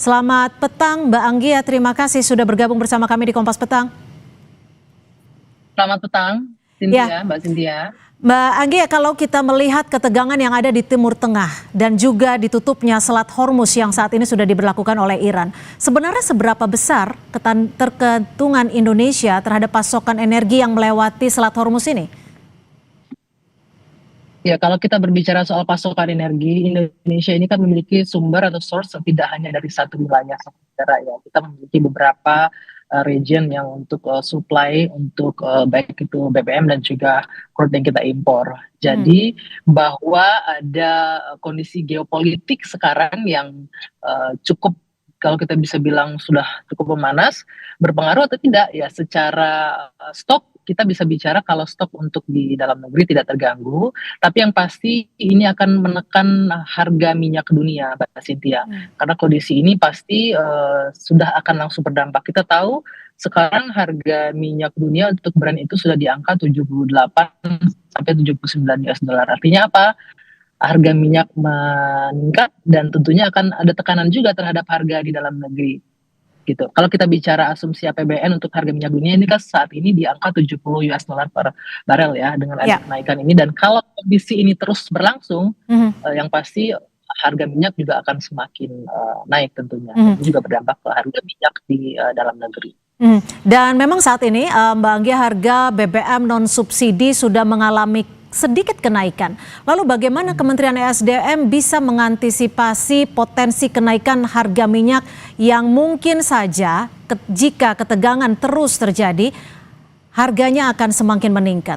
Selamat petang Mbak Anggia, terima kasih sudah bergabung bersama kami di Kompas Petang. Selamat petang, Ya, Mbak Cynthia. Mbak Anggia, kalau kita melihat ketegangan yang ada di Timur Tengah dan juga ditutupnya Selat Hormuz yang saat ini sudah diberlakukan oleh Iran, sebenarnya seberapa besar tergantungan Indonesia terhadap pasokan energi yang melewati Selat Hormuz ini? Ya, kalau kita berbicara soal pasokan energi, Indonesia ini kan memiliki sumber atau source tidak hanya dari satu wilayah satu negara ya. Kita memiliki beberapa region yang untuk supply untuk baik itu BBM dan juga crude yang kita impor. Jadi bahwa ada kondisi geopolitik sekarang yang cukup, kalau kita bisa bilang sudah cukup memanas, berpengaruh atau tidak ya secara stok. Kita bisa bicara kalau stok untuk di dalam negeri tidak terganggu, tapi yang pasti ini akan menekan harga minyak dunia, Mbak Cynthia. Karena kondisi ini pasti sudah akan langsung berdampak. Kita tahu sekarang harga minyak dunia untuk Brent itu sudah di angka 78 sampai 79 US dollar. Artinya apa? Harga minyak meningkat dan tentunya akan ada tekanan juga terhadap harga di dalam negeri. Gitu. Kalau kita bicara asumsi APBN untuk harga minyak dunia ini kan saat ini di angka 70 US dollar per barel ya dengan ada kenaikan ini, dan kalau kondisi ini terus berlangsung yang pasti harga minyak juga akan semakin naik tentunya. Ini juga berdampak ke harga minyak di dalam negeri. Dan memang saat ini Mbak Anggia, harga BBM non subsidi sudah mengalami sedikit kenaikan. Lalu bagaimana Kementerian ESDM bisa mengantisipasi potensi kenaikan harga minyak yang mungkin saja jika ketegangan terus terjadi, harganya akan semakin meningkat?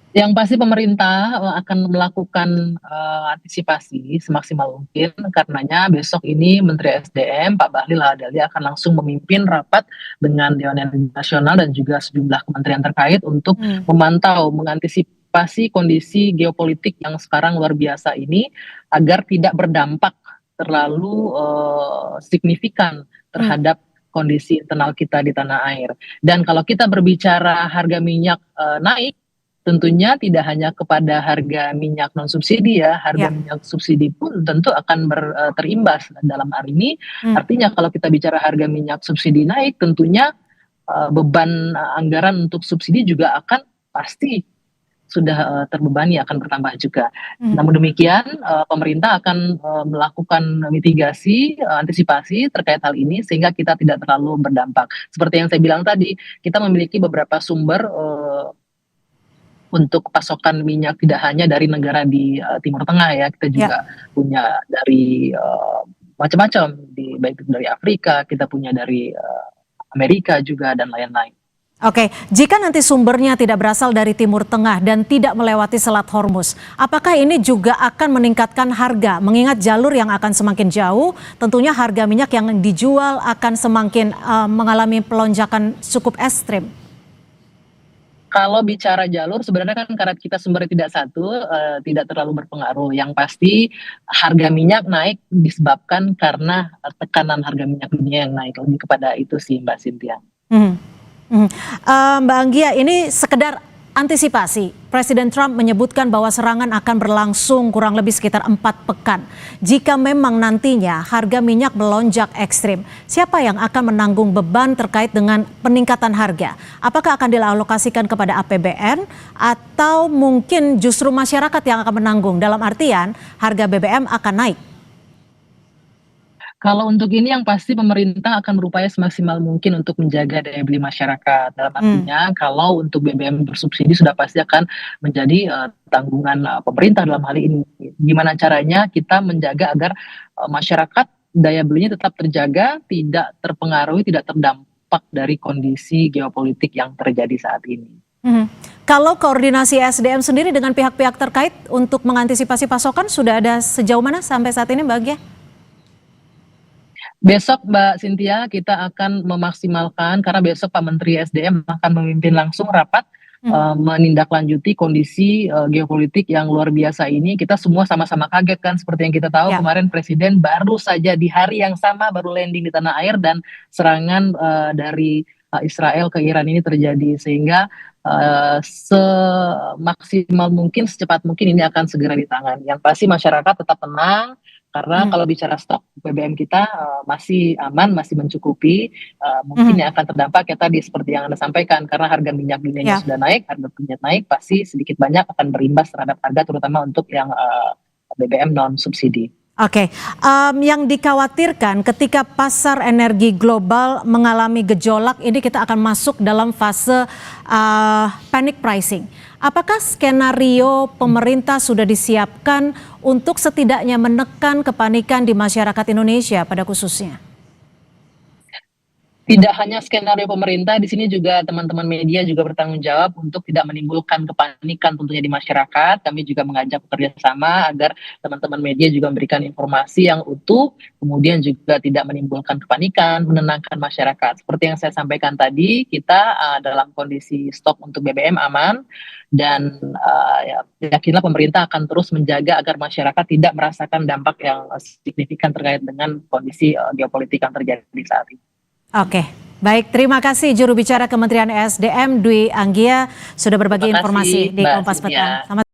Yang pasti pemerintah akan melakukan antisipasi semaksimal mungkin, karenanya besok ini Menteri SDM Pak Bahlil Lahadalia akan langsung memimpin rapat dengan Dewan Energi Nasional dan juga sejumlah kementerian terkait untuk memantau, mengantisipasi kondisi geopolitik yang sekarang luar biasa ini agar tidak berdampak terlalu signifikan terhadap kondisi internal kita di tanah air. Dan kalau kita berbicara harga minyak naik, tentunya tidak hanya kepada harga minyak non subsidi ya, harga minyak subsidi pun tentu akan terimbas dalam hal ini. Artinya kalau kita bicara harga minyak subsidi naik, tentunya beban anggaran untuk subsidi juga akan pasti sudah terbebani, akan bertambah juga. Namun demikian pemerintah akan melakukan mitigasi, antisipasi terkait hal ini sehingga kita tidak terlalu berdampak. Seperti yang saya bilang tadi, kita memiliki beberapa sumber untuk pasokan minyak tidak hanya dari negara di Timur Tengah ya, kita juga punya dari macam-macam, baik dari Afrika, kita punya dari Amerika juga dan lain-lain. Oke, jika nanti sumbernya tidak berasal dari Timur Tengah dan tidak melewati Selat Hormuz, apakah ini juga akan meningkatkan harga? Mengingat jalur yang akan semakin jauh, tentunya harga minyak yang dijual akan semakin mengalami pelonjakan cukup ekstrim. Kalau bicara jalur, sebenarnya kan karena kita sumbernya tidak satu, tidak terlalu berpengaruh. Yang pasti harga minyak naik disebabkan karena tekanan harga minyak dunia yang naik. Lebih kepada itu sih Mbak Cynthia. Mbak Anggia, ini sekedar antisipasi. Presiden Trump menyebutkan bahwa serangan akan berlangsung kurang lebih sekitar 4 pekan. Jika memang nantinya harga minyak melonjak ekstrim, siapa yang akan menanggung beban terkait dengan peningkatan harga? Apakah akan dialokasikan kepada APBN atau mungkin justru masyarakat yang akan menanggung? Dalam artian harga BBM akan naik. Kalau untuk ini yang pasti pemerintah akan berupaya semaksimal mungkin untuk menjaga daya beli masyarakat. Dalam artinya kalau untuk BBM bersubsidi sudah pasti akan menjadi tanggungan pemerintah dalam hal ini. Gimana caranya kita menjaga agar masyarakat daya belinya tetap terjaga, tidak terpengaruhi, tidak terdampak dari kondisi geopolitik yang terjadi saat ini. Kalau koordinasi SDM sendiri dengan pihak-pihak terkait untuk mengantisipasi pasokan sudah ada sejauh mana sampai saat ini, Mbak Anggia? Besok Mbak Cynthia kita akan memaksimalkan, karena besok Pak Menteri SDM akan memimpin langsung rapat menindaklanjuti kondisi geopolitik yang luar biasa ini. Kita semua sama-sama kaget kan, seperti yang kita tahu kemarin Presiden baru saja di hari yang sama baru landing di tanah air dan serangan dari Israel ke Iran ini terjadi, sehingga semaksimal mungkin, secepat mungkin ini akan segera ditangani. Yang pasti masyarakat tetap tenang, Karena kalau bicara stok BBM kita masih aman, masih mencukupi. Mungkin yang akan terdampak ya tadi seperti yang Anda sampaikan, karena harga minyak dunianya Ya. sudah naik, harga minyak naik pasti sedikit banyak akan berimbas terhadap harga, terutama untuk yang BBM non subsidi. Oke, yang dikhawatirkan ketika pasar energi global mengalami gejolak, ini kita akan masuk dalam fase panic pricing. Apakah skenario pemerintah sudah disiapkan untuk setidaknya menekan kepanikan di masyarakat Indonesia pada khususnya? Tidak hanya skenario pemerintah, di sini juga teman-teman media juga bertanggung jawab untuk tidak menimbulkan kepanikan tentunya di masyarakat. Kami juga mengajak bekerja sama agar teman-teman media juga memberikan informasi yang utuh, kemudian juga tidak menimbulkan kepanikan, menenangkan masyarakat. Seperti yang saya sampaikan tadi, kita dalam kondisi stok untuk BBM aman, dan ya, yakinlah pemerintah akan terus menjaga agar masyarakat tidak merasakan dampak yang signifikan terkait dengan kondisi geopolitik yang terjadi saat ini. Oke, baik. Terima kasih juru bicara Kementerian ESDM Dwi Anggia sudah berbagi Terima kasih, informasi di Mbak Kompas Cynthia. Petang. Selamat